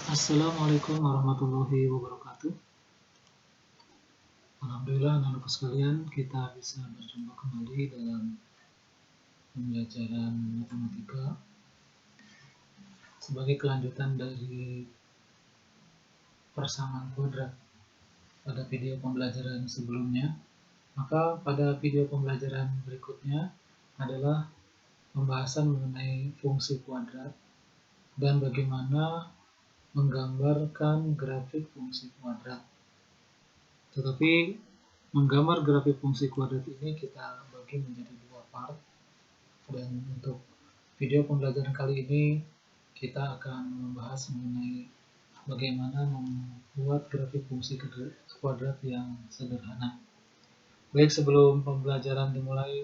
Assalamualaikum warahmatullahi wabarakatuh. Alhamdulillah, anak-anakku sekalian, kita bisa berjumpa kembali dalam pembelajaran matematika sebagai kelanjutan dari persamaan kuadrat pada video pembelajaran sebelumnya. Maka pada video pembelajaran berikutnya adalah pembahasan mengenai fungsi kuadrat dan bagaimana menggambarkan grafik fungsi kuadrat. Tetapi menggambar grafik fungsi kuadrat ini kita bagi menjadi dua part, dan untuk video pembelajaran kali ini kita akan membahas mengenai bagaimana membuat grafik fungsi kuadrat yang sederhana. Baik, sebelum pembelajaran dimulai,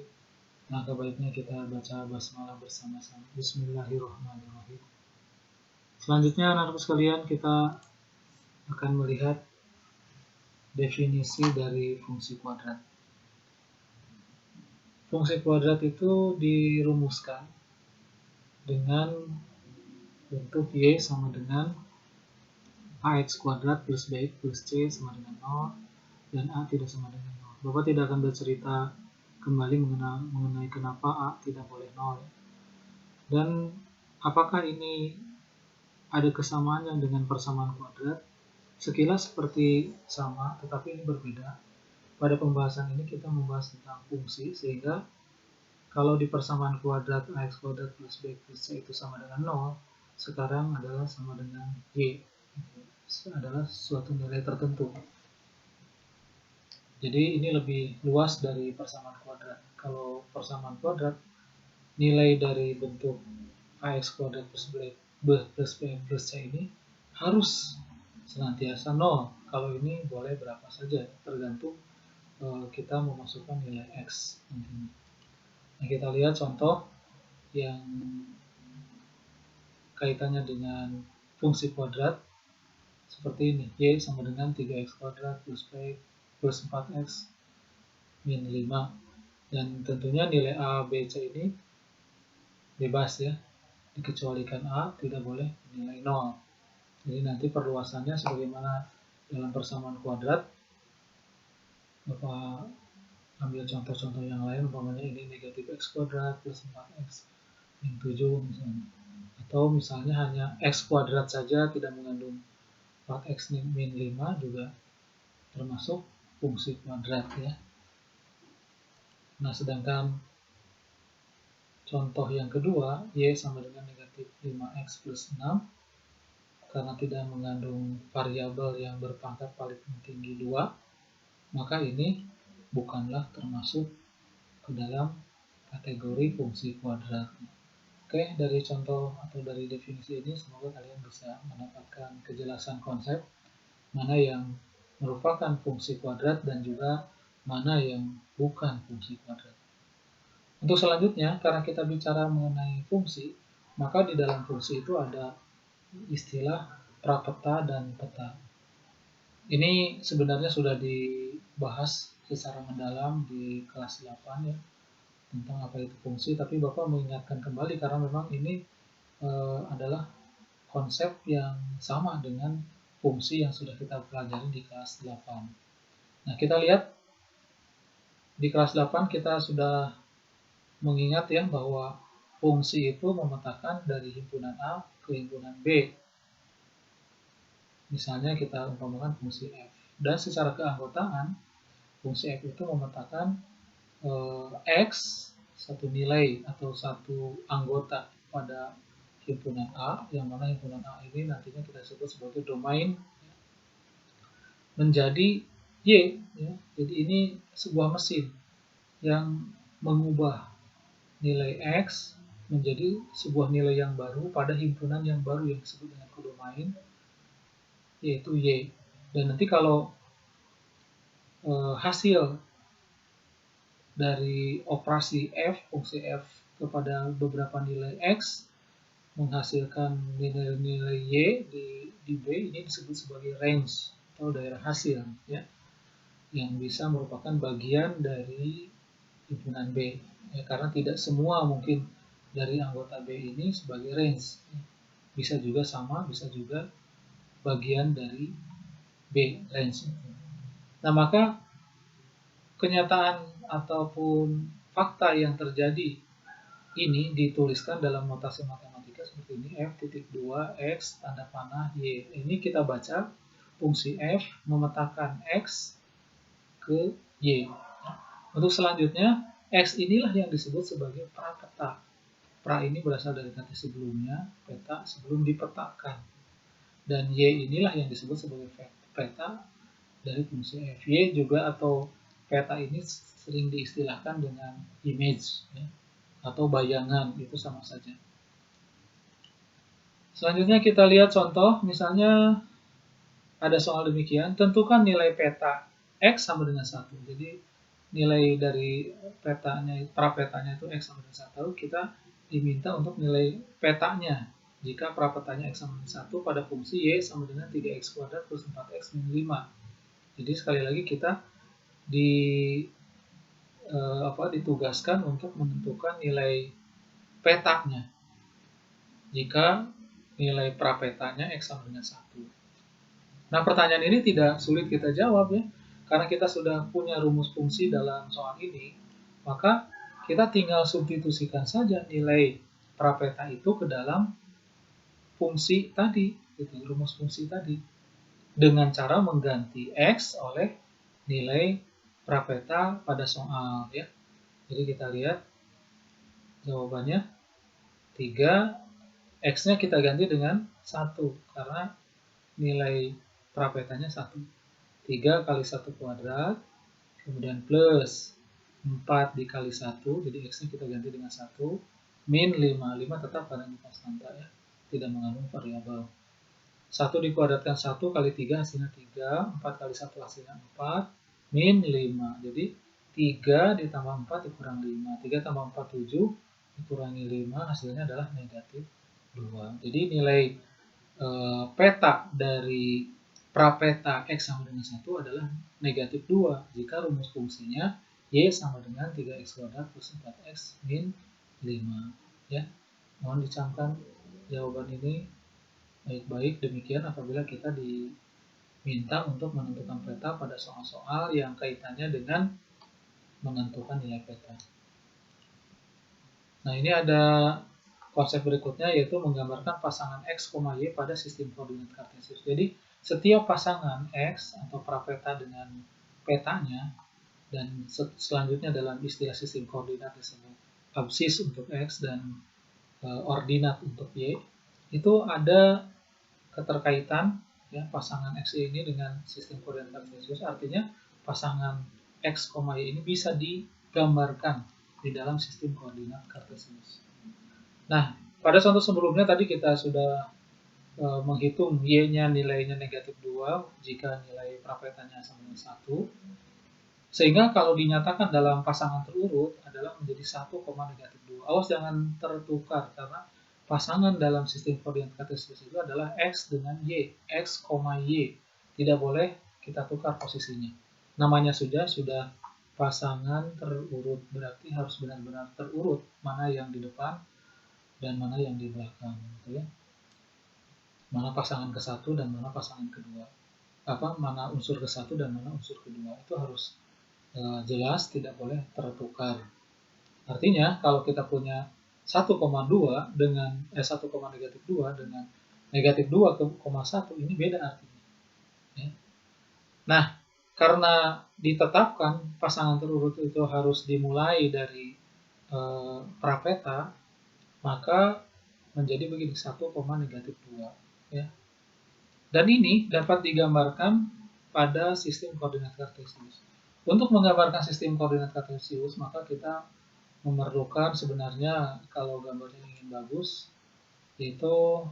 maka baiknya kita baca basmalah bersama-sama. Bismillahirrahmanirrahim. Selanjutnya, anak-anak sekalian, kita akan melihat definisi dari fungsi kuadrat. Fungsi kuadrat itu dirumuskan dengan bentuk Y sama dengan AX kuadrat plus BX plus C sama dengan 0 dan A tidak sama dengan 0. Bapak tidak akan bercerita kembali mengenai kenapa A tidak boleh 0. Dan apakah ini ada kesamaannya dengan persamaan kuadrat? Sekilas seperti sama, tetapi ini berbeda. Pada pembahasan ini kita membahas tentang fungsi, sehingga kalau di persamaan kuadrat AX kuadrat plus BX plus C itu sama dengan 0, sekarang adalah sama dengan Y, adalah suatu nilai tertentu. Jadi ini lebih luas dari persamaan kuadrat. Kalau persamaan kuadrat, nilai dari bentuk AX kuadrat plus BX plus C ini harus senantiasa 0. Kalau ini boleh berapa saja, tergantung kita memasukkan nilai X. Nah, kita lihat contoh yang kaitannya dengan fungsi kuadrat seperti ini. Y sama dengan 3x kuadrat plus B plus 4x min 5. Dan tentunya nilai A, B, C ini bebas ya. Dikecualikan A, tidak boleh nilai 0. Jadi nanti perluasannya sebagaimana dalam persamaan kuadrat. Bapak ambil contoh-contoh yang lain, umpamanya ini negatif x kuadrat plus 4x min 7 misalnya. Atau misalnya hanya x kuadrat saja tidak mengandung 4x min 5 juga termasuk fungsi kuadrat ya. Nah, sedangkan contoh yang kedua, Y sama dengan negatif 5x plus 6, karena tidak mengandung variabel yang berpangkat paling tinggi 2, maka ini bukanlah termasuk ke dalam kategori fungsi kuadrat. Oke, dari contoh atau dari definisi ini semoga kalian bisa mendapatkan kejelasan konsep mana yang merupakan fungsi kuadrat dan juga mana yang bukan fungsi kuadrat. Untuk selanjutnya, karena kita bicara mengenai fungsi, maka di dalam fungsi itu ada istilah prapeta dan peta. Ini sebenarnya sudah dibahas secara mendalam di kelas 8 ya, tentang apa itu fungsi, tapi Bapak mengingatkan kembali karena memang ini adalah konsep yang sama dengan fungsi yang sudah kita pelajari di kelas 8. Nah, kita lihat di kelas 8 kita sudah mengingat ya bahwa fungsi itu memetakan dari himpunan A ke himpunan B. Misalnya kita umpamakan fungsi F. Dan secara keanggotaan, fungsi F itu memetakan X satu nilai atau satu anggota pada himpunan A, yang mana himpunan A ini nantinya kita sebut sebagai domain, menjadi Y. Ya. Jadi ini sebuah mesin yang mengubah nilai X menjadi sebuah nilai yang baru pada himpunan yang baru yang disebut dengan kodomain, yaitu Y. Dan nanti kalau hasil dari operasi F, fungsi F kepada beberapa nilai X menghasilkan nilai-nilai Y di B, ini disebut sebagai range atau daerah hasil ya, yang bisa merupakan bagian dari himpunan B ya, karena tidak semua mungkin dari anggota B ini sebagai range, bisa juga sama, bisa juga bagian dari B range. Nah, maka kenyataan ataupun fakta yang terjadi ini dituliskan dalam notasi matematika seperti ini, F titik 2 X tanda panah Y. Ini kita baca fungsi F memetakan X ke Y. Untuk selanjutnya, X inilah yang disebut sebagai prapeta. Pra ini berasal dari kata sebelumnya, peta sebelum dipetakan. Dan Y inilah yang disebut sebagai peta dari fungsi F. Y juga atau peta ini sering diistilahkan dengan image, ya, atau bayangan, itu sama saja. Selanjutnya kita lihat contoh, misalnya ada soal demikian, tentukan nilai peta X sama dengan 1. Jadi nilai dari petanya, prapetanya itu X sama dengan 1, kita diminta untuk nilai petanya. Jika prapetanya X sama dengan 1 pada fungsi Y sama dengan 3X kuadrat plus 4X min 5. Jadi sekali lagi kita ditugaskan untuk menentukan nilai petanya. Jika nilai prapetanya X sama dengan 1. Nah, pertanyaan ini tidak sulit kita jawab ya. Karena kita sudah punya rumus fungsi dalam soal ini, maka kita tinggal substitusikan saja nilai prapeta itu ke dalam fungsi tadi, gitu, rumus fungsi tadi, dengan cara mengganti X oleh nilai prapeta pada soal ya. Jadi kita lihat jawabannya 3, X-nya kita ganti dengan 1 karena nilai prapetanya 1. 3 kali 1 kuadrat, kemudian plus 4 dikali 1, jadi X-nya kita ganti dengan 1, min 5, 5 tetap pada konstanta ya, tidak mengandung variabel. 1 dikuadratkan 1 kali 3 hasilnya 3, 4 kali 1 hasilnya 4, min 5, jadi 3 ditambah 4 dikurang 5, 3 tambah 4 7, dikurangi 5, hasilnya adalah negatif 2. Jadi nilai peta dari prapeta X sama dengan 1 adalah negatif 2 jika rumus fungsinya Y sama dengan 3X kuadrat plus 4X min 5 ya. Mohon dicamkan jawaban ini baik-baik. Demikian apabila kita diminta untuk menentukan peta pada soal-soal yang kaitannya dengan menentukan nilai peta. Nah, ini ada konsep berikutnya, yaitu menggambarkan pasangan X, Y pada sistem koordinat kartesius. Jadi, setiap pasangan X atau prapeta dengan petanya, dan selanjutnya dalam istilah sistem koordinat disebut absis untuk X dan ordinat untuk Y, itu ada keterkaitan ya, pasangan X ini dengan sistem koordinat kartesius. Artinya, pasangan X, Y ini bisa digambarkan di dalam sistem koordinat kartesius. Nah, pada contoh sebelumnya tadi kita sudah menghitung Y-nya nilainya negatif 2 jika nilai prapetanya sama dengan 1. Sehingga kalau dinyatakan dalam pasangan terurut adalah menjadi 1, negatif 2. Awas jangan tertukar karena pasangan dalam sistem koordinat kartesius itu adalah X dengan Y, X, Y. Tidak boleh kita tukar posisinya. Namanya sudah pasangan terurut, berarti harus benar-benar terurut mana yang di depan dan mana yang di belakang, gitu ya. Mana pasangan ke-1 dan mana pasangan kedua. Mana unsur ke-1 dan mana unsur kedua. Itu harus jelas, tidak boleh tertukar. Artinya kalau kita punya 1,2 dengan 1, negatif 2 dengan negatif 2,1 ini beda artinya. Ya. Nah, karena ditetapkan pasangan terurut itu harus dimulai dari prapeta, maka menjadi begini 1, negatif 2 ya. Dan ini dapat digambarkan pada sistem koordinat kartesius. Untuk menggambarkan sistem koordinat kartesius, maka kita memerlukan sebenarnya kalau gambarnya ingin bagus, yaitu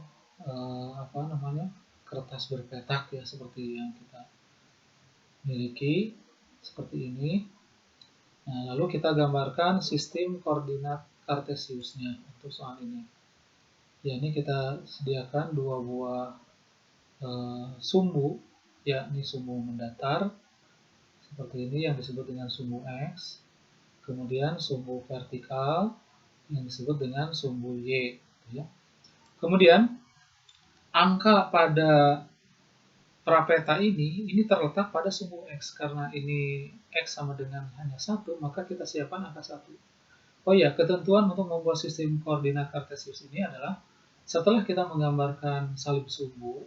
kertas berpetak ya, seperti yang kita miliki seperti ini. Nah, lalu kita gambarkan sistem koordinat kartesiusnya untuk soal ini. Ya, ini kita sediakan 2 buah sumbu, yakni sumbu mendatar seperti ini yang disebut dengan sumbu X, kemudian sumbu vertikal yang disebut dengan sumbu Y. Ya. Kemudian angka pada prapeta ini terletak pada sumbu X. Karena ini X sama dengan hanya 1, maka kita siapkan angka 1. Oh ya, ketentuan untuk membuat sistem koordinat kartesius ini adalah setelah kita menggambarkan salib sumbu,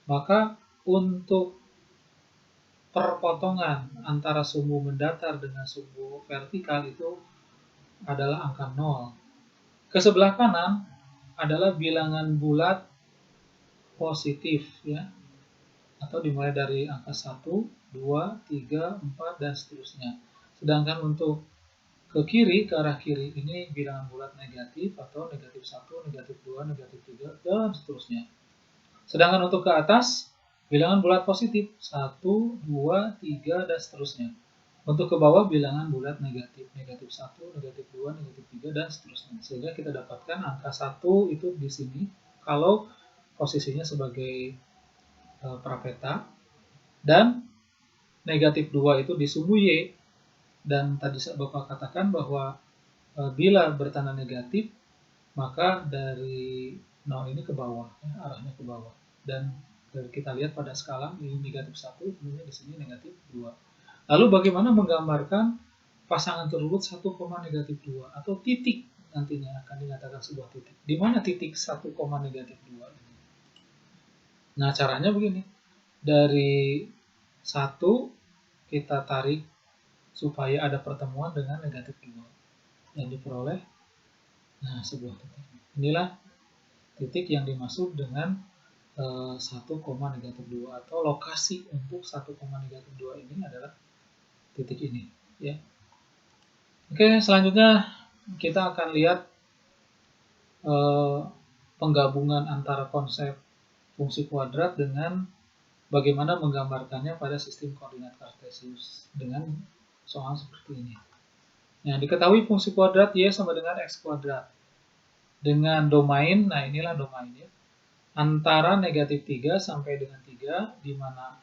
maka untuk perpotongan antara sumbu mendatar dengan sumbu vertikal itu adalah angka 0. Ke sebelah kanan adalah bilangan bulat positif ya, atau dimulai dari angka 1, 2, 3, 4 dan seterusnya. Sedangkan untuk ke kiri, ke arah kiri ini bilangan bulat negatif atau negatif 1, negatif 2, negatif 3 dan seterusnya. Sedangkan untuk ke atas bilangan bulat positif 1, 2, 3 dan seterusnya. Untuk ke bawah bilangan bulat negatif, negatif 1, negatif 2, negatif 3 dan seterusnya. Sehingga kita dapatkan angka 1 itu di sini kalau posisinya sebagai prapeta, dan negatif 2 itu di sumbu Y. Dan tadi Bapak katakan bahwa bila bertanda negatif, maka dari 0 ini ke bawah, ya, arahnya ke bawah. Dan kita lihat pada skala ini negatif 1, kemudian di sini negatif 2. Lalu bagaimana menggambarkan pasangan tersebut 1, negatif 2 atau titik nantinya akan dinyatakan sebuah titik. Di mana titik 1, negatif 2 ini? Nah, caranya begini. Dari 1 kita tarik supaya ada pertemuan dengan negatif 2 yang diperoleh sebuah titik. Inilah titik yang dimaksud dengan 1, negatif 2 atau lokasi untuk 1, negatif 2 ini adalah titik ini ya. Oke, selanjutnya kita akan lihat penggabungan antara konsep fungsi kuadrat dengan bagaimana menggambarkannya pada sistem koordinat kartesius dengan soal seperti ini. Nah, diketahui fungsi kuadrat Y sama dengan X kuadrat. Dengan domain, nah inilah domainnya, antara negatif 3 sampai dengan 3, di mana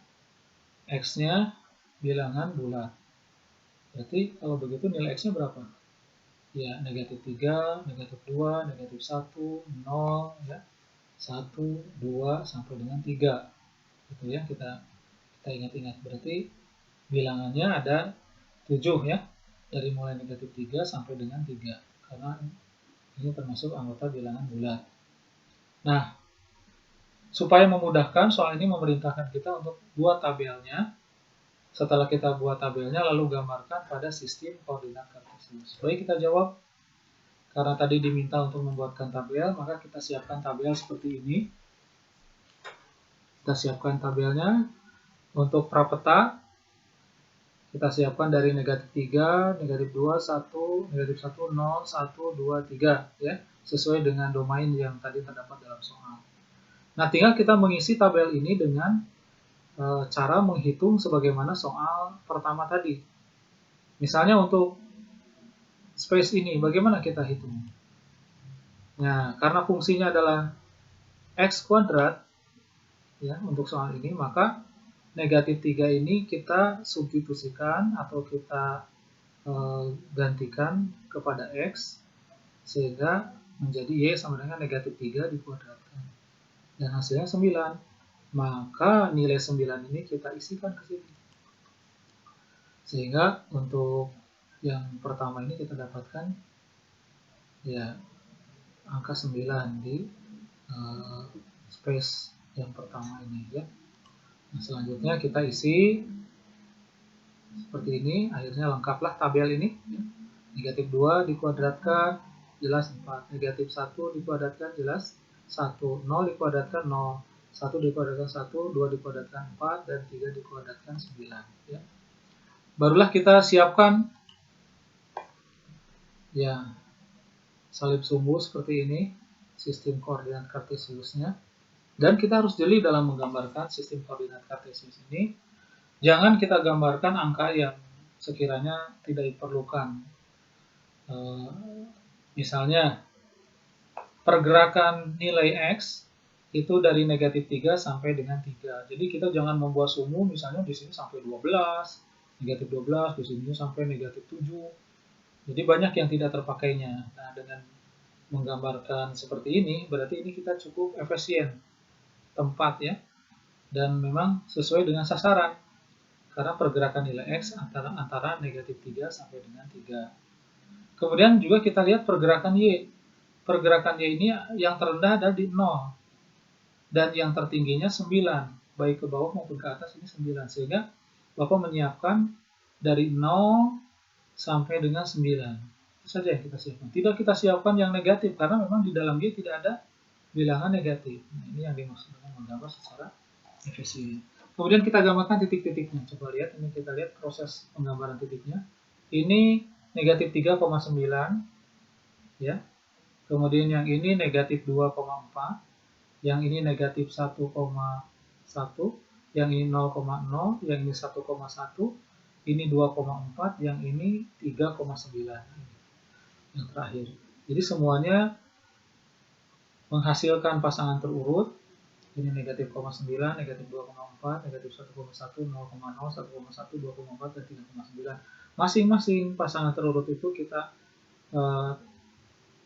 X-nya bilangan bulat. Berarti kalau begitu nilai X-nya berapa? Ya, negatif 3, negatif 2, negatif 1, 0, ya, 1, 2, sampai dengan 3. Itu ya, kita ingat-ingat. Berarti bilangannya ada 7 ya, dari mulai negatif 3 sampai dengan 3. Karena ini termasuk anggota bilangan bulat. Nah, supaya memudahkan, soal ini memerintahkan kita untuk buat tabelnya. Setelah kita buat tabelnya, lalu gambarkan pada sistem koordinat kartesius. Baik, kita jawab. Karena tadi diminta untuk membuatkan tabel, maka kita siapkan tabel seperti ini. Kita siapkan tabelnya. Untuk prapeta, kita siapkan dari negatif 3, negatif 2, 1, negatif 1, 0, 1, 2, 3. Ya, sesuai dengan domain yang tadi terdapat dalam soal. Nah, tinggal kita mengisi tabel ini dengan cara menghitung sebagaimana soal pertama tadi. Misalnya untuk space ini, bagaimana kita hitung? Nah, karena fungsinya adalah X kuadrat, ya, untuk soal ini, maka negatif 3 ini kita substitusikan atau kita gantikan kepada X, sehingga menjadi Y sama dengan negatif 3 dikuadratkan. Dan hasilnya 9. Maka nilai 9 ini kita isikan ke sini. Sehingga untuk yang pertama ini kita dapatkan ya angka 9 di space yang pertama ini ya. Nah, selanjutnya kita isi seperti ini, akhirnya lengkaplah tabel ini. Negatif 2 dikuadratkan, jelas 4. Negatif 1 dikuadratkan, jelas 1. 0 dikuadratkan, 0. 1 dikuadratkan 1, 2 dikuadratkan 4, dan 3 dikuadratkan 9. Ya. Barulah kita siapkan ya salib sumbu seperti ini, sistem koordinat kartesiusnya. Dan kita harus jeli dalam menggambarkan sistem koordinat kartesius ini. Jangan kita gambarkan angka yang sekiranya tidak diperlukan. Misalnya, pergerakan nilai X itu dari negatif 3 sampai dengan 3. Jadi kita jangan membuat sumbu, misalnya di sini sampai 12, negatif 12, di sini sampai negatif 7. Jadi banyak yang tidak terpakainya. Nah, dengan menggambarkan seperti ini, berarti ini kita cukup efisien tempat ya, dan memang sesuai dengan sasaran karena pergerakan nilai X antara negatif 3 sampai dengan 3. Kemudian juga kita lihat pergerakan Y. Pergerakan Y ini yang terendah ada di 0 dan yang tertingginya 9, baik ke bawah maupun ke atas ini 9, sehingga Bapak menyiapkan dari 0 sampai dengan 9. Itu saja yang kita siapkan. Tidak kita siapkan yang negatif karena memang di dalam Y tidak ada bilangan negatif. Nah, ini yang dimaksud dengan menggambar secara efisien. Kemudian kita gambarkan titik-titiknya. Coba lihat, ini kita lihat proses penggambaran titiknya. Ini negatif 3,9 ya. Kemudian yang ini negatif 2,4, yang ini negatif 1,1, yang ini 0,0, yang ini 1,1, ini 2,4, yang ini 3,9. Yang terakhir. Jadi semuanya menghasilkan pasangan terurut. Ini negatif 0,9, negatif 2,4, negatif 1,1, 0,0, 1,1, 2,4, dan 3,9. Masing-masing pasangan terurut itu kita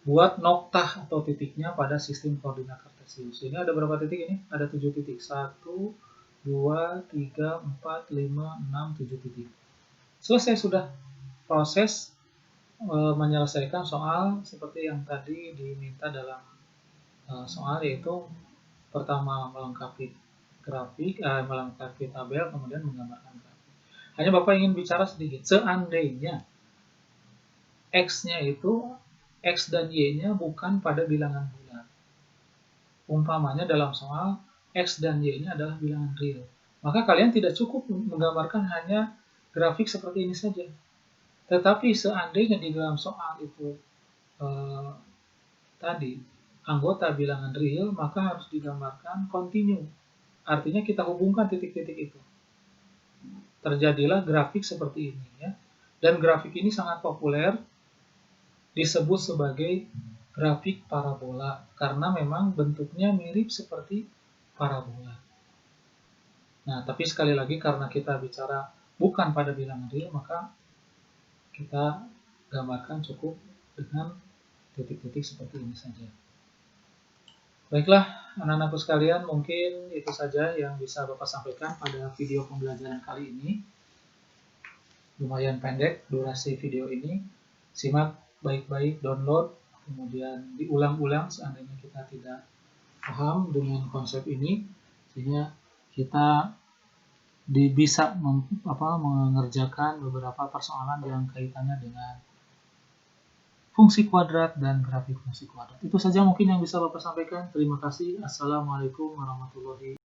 buat noktah atau titiknya pada sistem koordinat kartesius. Ini ada berapa titik ini? Ada 7 titik. 1, 2, 3, 4, 5, 6, 7 titik. Selesai sudah proses menyelesaikan soal seperti yang tadi diminta dalam soal, yaitu pertama melengkapi grafik, melengkapi tabel, kemudian menggambarkan grafik. Hanya Bapak ingin bicara sedikit. Seandainya X-nya itu, X dan Y-nya bukan pada bilangan bulat. Umpamanya dalam soal, X dan Y-nya adalah bilangan real. Maka kalian tidak cukup menggambarkan hanya grafik seperti ini saja. Tetapi seandainya di dalam soal itu tadi anggota bilangan real, maka harus digambarkan kontinu. Artinya kita hubungkan titik-titik itu. Terjadilah grafik seperti ini ya. Dan grafik ini sangat populer, disebut sebagai grafik parabola karena memang bentuknya mirip seperti parabola. Nah, tapi sekali lagi karena kita bicara bukan pada bilangan real, maka kita gambarkan cukup dengan titik-titik seperti ini saja. Baiklah, anak-anakku sekalian, mungkin itu saja yang bisa Bapak sampaikan pada video pembelajaran kali ini. Lumayan pendek durasi video ini. Simak baik-baik, download, kemudian diulang-ulang seandainya kita tidak paham dengan konsep ini, sehingga kita bisa mengerjakan beberapa persoalan yang kaitannya dengan fungsi kuadrat dan grafik fungsi kuadrat. Itu saja mungkin yang bisa Bapak sampaikan. Terima kasih. Assalamualaikum warahmatullahi wabarakatuh.